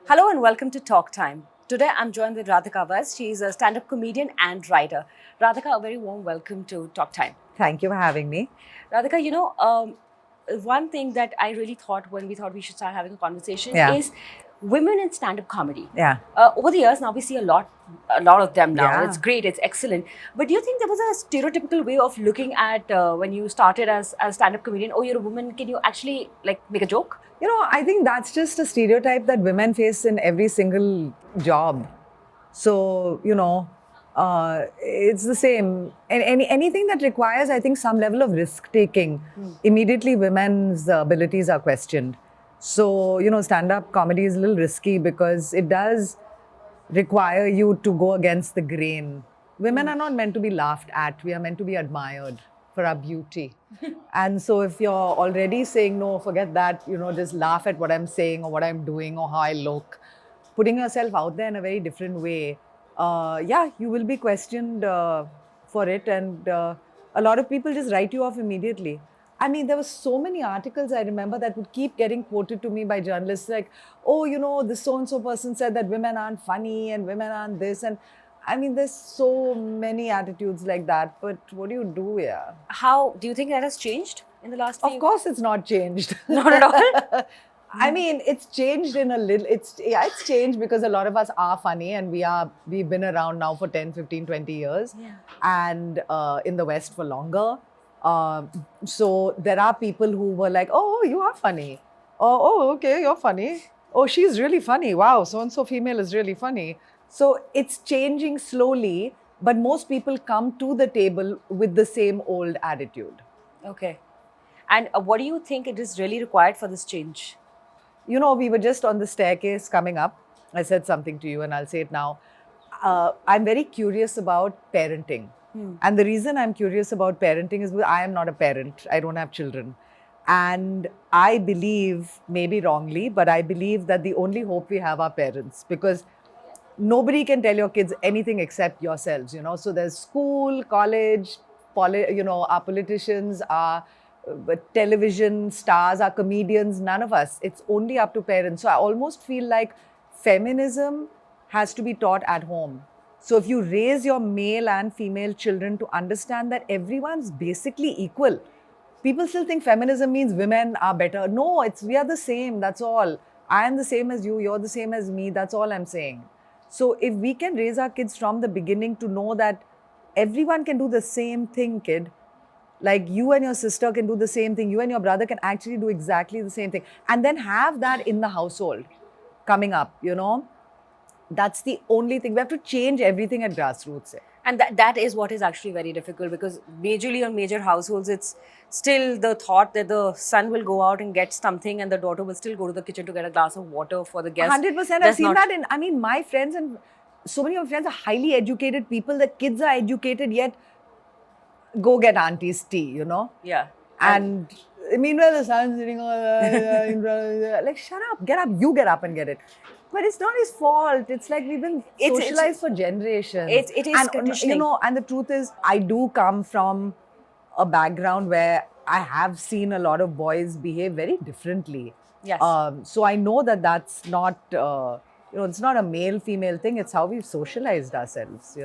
Hello and welcome to Talk Time. Today I'm joined with Radhika Vaz. She is a stand-up comedian and writer. Radhika, a very warm welcome to Talk Time. Thank you for having me. Radhika, one thing that I really thought when we thought we should start having a conversation Yeah. is women in stand-up comedy. Yeah. Over the years, now we see a lot of them now. Yeah. It's great, it's excellent. But do you think there was a stereotypical way of looking at when you started as a stand-up comedian? Oh, you're a woman. Can you actually make a joke? I think that's just a stereotype that women face in every single job. So, it's the same. And anything that requires, I think, some level of risk taking, immediately women's abilities are questioned. So, stand-up comedy is a little risky because it does require you to go against the grain. Women are not meant to be laughed at. We are meant to be admired for our beauty. And so if you're already saying, no, forget that, just laugh at what I'm saying or what I'm doing or how I look, putting yourself out there in a very different way, you will be questioned for it. And a lot of people just write you off immediately. I mean, there were so many articles I remember that would keep getting quoted to me by journalists like, oh, this so-and-so person said that women aren't funny and women aren't this. And I mean, there's so many attitudes like that, but what do you do here? How do you think that has changed in the last few Of course, it's not changed. Not at all? I mean, it's changed in a little, it's changed because a lot of us are funny and we've been around now for 10, 15, 20 years and in the West for longer. So there are people who were like, oh, you are funny. Oh, okay, you're funny. Oh, she's really funny. Wow, so-and-so female is really funny. So it's changing slowly, but most people come to the table with the same old attitude. Okay. And what do you think it is really required for this change? We were just on the staircase coming up. I said something to you and I'll say it now. I'm very curious about parenting. And the reason I'm curious about parenting is because I am not a parent. I don't have children. And I believe, maybe wrongly, but I believe that the only hope we have are parents, because nobody can tell your kids anything except yourselves, So there's school, college, our politicians, our television stars, our comedians, none of us. It's only up to parents. So I almost feel like feminism has to be taught at home. So if you raise your male and female children to understand that everyone's basically equal. People still think feminism means women are better. No, we are the same, that's all. I am the same as you, you're the same as me, that's all I'm saying. So if we can raise our kids from the beginning to know that everyone can do the same thing, kid. Like you and your sister can do the same thing. You and your brother can actually do exactly the same thing. And then have that in the household coming up, That's the only thing. We have to change everything at grassroots. And that is what is actually very difficult, because majorly on major households, it's still the thought that the son will go out and get something and the daughter will still go to the kitchen to get a glass of water for the guest. 100%. I've seen that my friends and so many of my friends are highly educated people. The kids are educated, yet go get auntie's tea, Yeah. And meanwhile, the son's sitting like, shut up, get up, you get up and get it. But it's not his fault. It's like we've been socialized for generations. It is conditioning. And the truth is, I do come from a background where I have seen a lot of boys behave very differently. Yes. So I know that that's not, it's not a male-female thing. It's how we've socialized ourselves,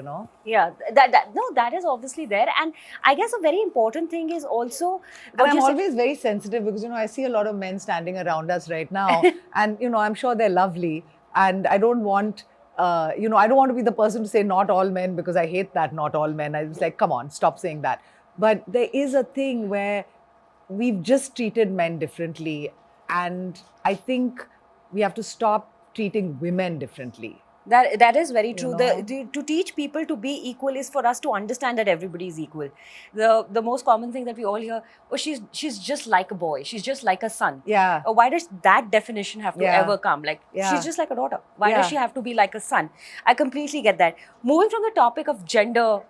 Yeah, that is obviously there. And I guess a very important thing is also... And I'm always very sensitive because, I see a lot of men standing around us right now. And, I'm sure they're lovely. And I don't want, I don't want to be the person to say not all men, because I hate that not all men. I was like, come on, stop saying that. But there is a thing where we've just treated men differently. And I think we have to stop treating women differently. That is very true. To teach people to be equal is for us to understand that everybody is equal. The most common thing that we all hear, oh, she's just like a boy. She's just like a son. Yeah. Why does that definition have to ever come? She's just like a daughter. Why does she have to be like a son? I completely get that. Moving from the topic of gender,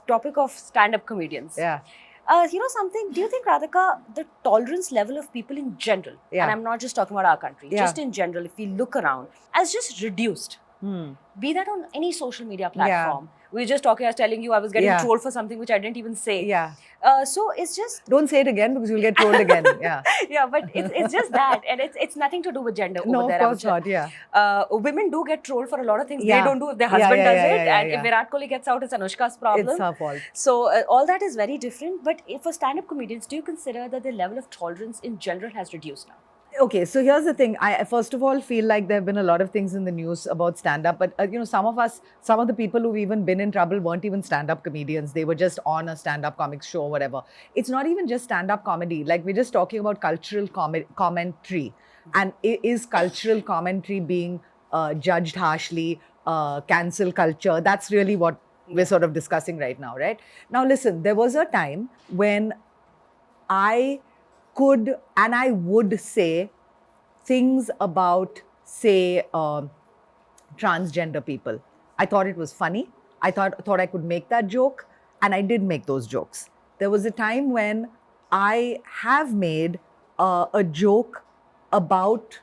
topic of stand-up comedians. Yeah. Something, do you think, Radhika, the tolerance level of people in general, and I'm not just talking about our country, just in general, if we look around, has just reduced? Be that on any social media platform, We were just talking, I was telling you I was getting Yeah. trolled for something which I didn't even say. Yeah. So it's just Don't say it again because you'll get trolled again. Yeah. yeah, but it's just that, and it's nothing to do with gender No, over of there. I would course say. not. Yeah. Women do get trolled for a lot of things. Yeah. They don't do if their Yeah, husband yeah, does yeah, it, yeah, and yeah. if Virat Kohli gets out, it's Anushka's problem. It's her fault. So all that is very different. But for stand-up comedians, do you consider that the level of tolerance in general has reduced now? Okay, so here's the thing. I first of all feel like there have been a lot of things in the news about stand-up, but some of the people who've even been in trouble weren't even stand-up comedians. They were just on a stand-up comics show or whatever. It's not even just stand-up comedy. Like, we're just talking about cultural commentary, and is cultural commentary being judged harshly? Cancel culture. That's really what we're sort of discussing right now, right? Now, listen. There was a time when I could and I would say things about, say, transgender people. I thought it was funny. I thought I could make that joke, and I did make those jokes. There was a time when I have made a joke about.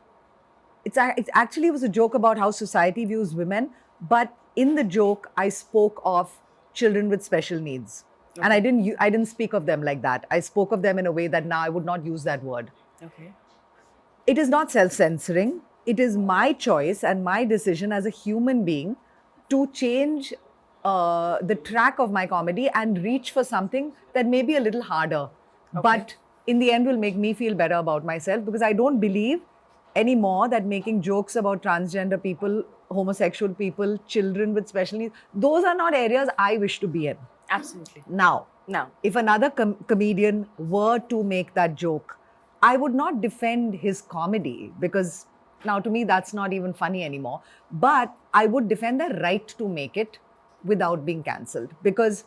It actually was a joke about how society views women, but in the joke I spoke of children with special needs. Okay. And I didn't speak of them like that. I spoke of them in a way that now I would not use that word. Okay. It is not self-censoring. It is my choice and my decision as a human being to change the track of my comedy and reach for something that may be a little harder, but in the end will make me feel better about myself, because I don't believe anymore that making jokes about transgender people, homosexual people, children with special needs, those are not areas I wish to be in. Absolutely. Now, if another comedian were to make that joke, I would not defend his comedy, because now to me that's not even funny anymore. But I would defend their right to make it without being cancelled, because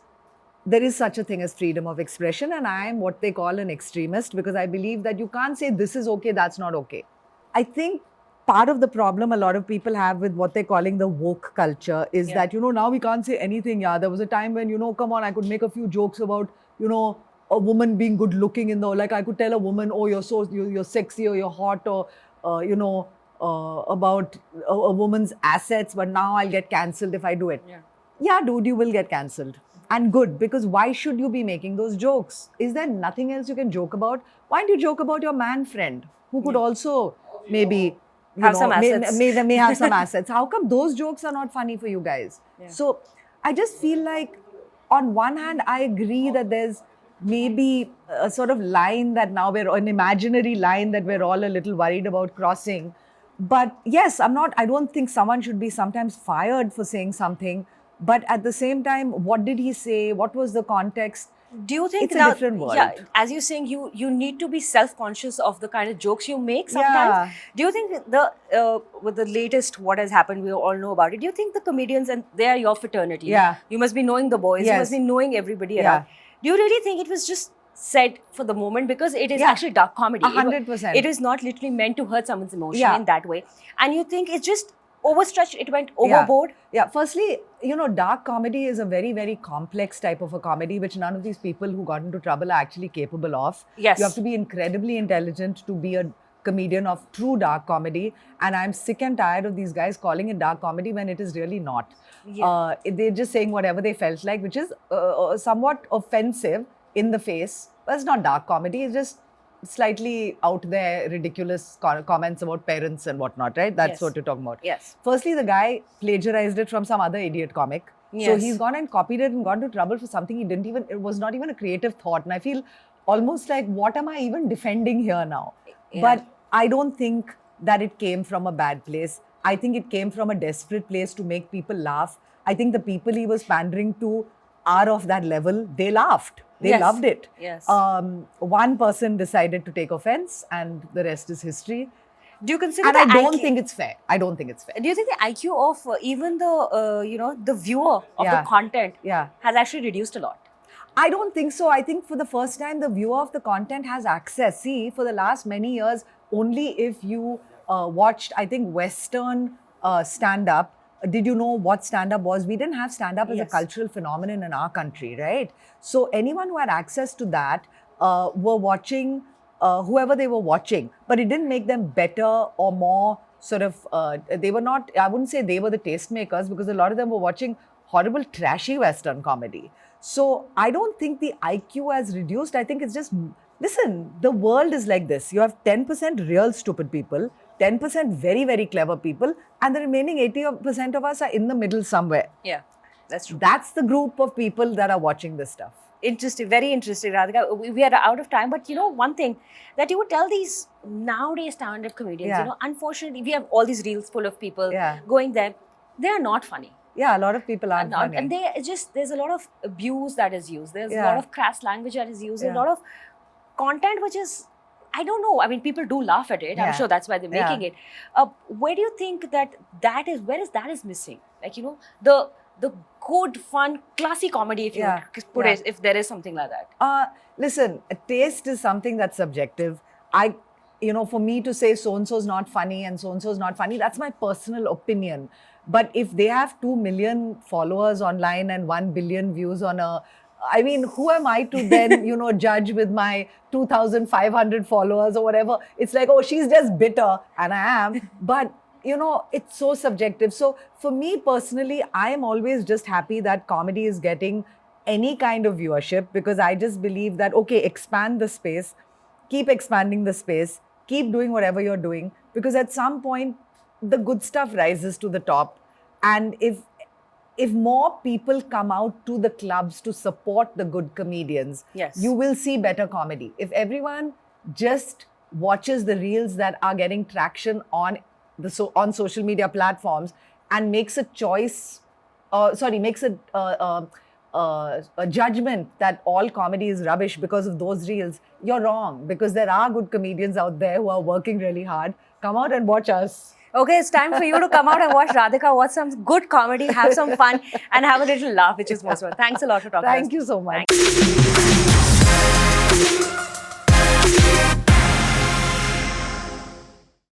there is such a thing as freedom of expression, and I am what they call an extremist, because I believe that you can't say this is okay, that's not okay. I think part of the problem a lot of people have with what they're calling the woke culture is that, now we can't say anything. Yeah, there was a time when, come on, I could make a few jokes about, a woman being good looking like I could tell a woman, oh, you're sexy, or you're hot, or, about a woman's assets, but now I'll get cancelled if I do it. Yeah, dude, you will get cancelled. And good, because why should you be making those jokes? Is there nothing else you can joke about? Why don't you joke about your man friend who could also maybe have some assets? May have some assets. How come those jokes are not funny for you guys? So I just feel like, on one hand, I agree that there's maybe a sort of line that now an imaginary line that we're all a little worried about crossing. But yes, I don't think someone should be sometimes fired for saying something. But at the same time, what did he say? What was the context? Do you think it's a different world? Yeah, as you're saying, you need to be self-conscious of the kind of jokes you make sometimes. Do you think with the latest what has happened, we all know about it, do you think the comedians, and they are your fraternity, you must be knowing the boys, you must be knowing everybody around, do you really think it was just said for the moment, because it is actually dark comedy? 100%. It is not literally meant to hurt someone's emotion in that way, and you think it's just overstretched, it went overboard? Yeah. Firstly, dark comedy is a very, very complex type of a comedy, which none of these people who got into trouble are actually capable of. Yes. You have to be incredibly intelligent to be a comedian of true dark comedy. And I'm sick and tired of these guys calling it dark comedy when it is really not. They're just saying whatever they felt like, which is somewhat offensive in the face. But it's not dark comedy. It's just slightly out there, ridiculous comments about parents and whatnot, right? That's what you're talking about. Yes. Firstly, the guy plagiarized it from some other idiot comic. So he's gone and copied it and got into trouble for something it was not even a creative thought. And I feel almost like, what am I even defending here now? But I don't think that it came from a bad place. I think it came from a desperate place to make people laugh. I think the people he was pandering to are of that level. They laughed. They loved it. Yes. One person decided to take offense, and the rest is history. Do you consider? And I don't think it's fair. I don't think it's fair. Do you think the IQ of even the the viewer of the content has actually reduced a lot? I don't think so. I think for the first time, the viewer of the content has access. See, for the last many years, only if you watched, I think, Western stand-up. Did you know what stand-up was? We didn't have stand-up as a cultural phenomenon in our country, right? So anyone who had access to that were watching whoever they were watching, but it didn't make them better or more sort of, they were not, I wouldn't say they were the tastemakers, because a lot of them were watching horrible, trashy Western comedy. So I don't think the IQ has reduced. I think it's just, listen, the world is like this. You have 10% real stupid people, 10% very, very clever people, and the remaining 80% of us are in the middle somewhere. Yeah, that's true. That's the group of people that are watching this stuff. Interesting, very interesting, Radhika. We are out of time, but you know, one thing that you would tell these nowadays stand-up comedians, you know, unfortunately, we have all these reels full of people going there. They are not funny. Yeah, a lot of people aren't funny. And there's a lot of abuse that is used. There's a lot of crass language that is used. There's a lot of content which is, I don't know. I mean, people do laugh at it. I'm sure that's why they're making it. Where do you think that is missing? Like, you know, the good, fun, classy comedy, if you put it, if there is something like that. Listen, taste is something that's subjective. You know, for me to say so-and-so's not funny and so-and-so's not funny, that's my personal opinion. But if they have 2 million followers online and 1 billion views on I mean, who am I to then, you know, judge with my 2,500 followers or whatever? It's like, oh, she's just bitter, and I am. But, you know, it's so subjective. So for me personally, I am always just happy that comedy is getting any kind of viewership, because I just believe that, okay, expand the space, keep expanding the space, keep doing whatever you're doing, because at some point, the good stuff rises to the top. And if more people come out to the clubs to support the good comedians, you will see better comedy. If everyone just watches the reels that are getting traction on social media platforms and makes a choice, makes a judgment that all comedy is rubbish because of those reels, you're wrong, because there are good comedians out there who are working really hard. Come out and watch us. Okay, it's time for you to come out and watch Radhika, watch some good comedy, have some fun, and have a little laugh, which is most fun. Thanks a lot for talking to us. Thank you so much.